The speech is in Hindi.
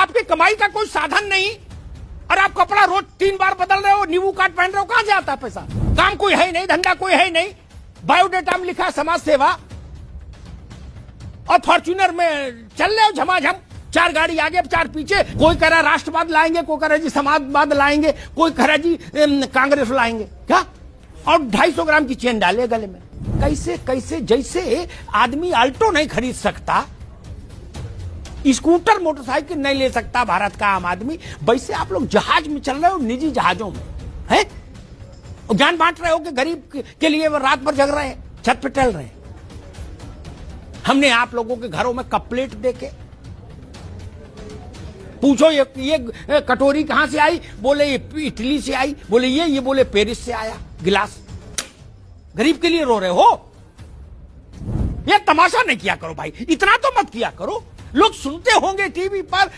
आपकी कमाई का कोई साधन नहीं और आप कपड़ा रोज 3 बार बदल रहे हो, नींबू काट पहन रहे हो, कहां से आता है पैसा? काम कोई है नहीं, धंधा कोई है नहीं, बायोडेटा में लिखा समाज सेवा और फॉर्च्यूनर में चल रहे हो झमाझम, 4 गाड़ी आगे 4 पीछे। कोई कह रहा राष्ट्रवाद लाएंगे, कोई कह रहा जी समाजवाद लाएंगे, कोई कह रहा जी कांग्रेस लाएंगे, क्या? और 250 ग्राम की चेन डाले गले में। कैसे कैसे, जैसे आदमी अल्टो नहीं खरीद सकता, स्कूटर मोटरसाइकिल नहीं ले सकता भारत का आम आदमी, वैसे आप लोग जहाज में चल रहे हो, निजी जहाजों में है, ज्ञान बांट रहे हो कि गरीब के लिए वो रात भर जग रहे हैं, छत पे टहल रहे हैं। हमने आप लोगों के घरों में कप प्लेट देके पूछो ये कटोरी कहां से आई, बोले ये इटली से आई, बोले ये बोले पेरिस से आया गिलास। गरीब के लिए रो रहे हो? ये तमाशा नहीं किया करो भाई, इतना तो मत किया करो। लोग सुनते होंगे टीवी पर।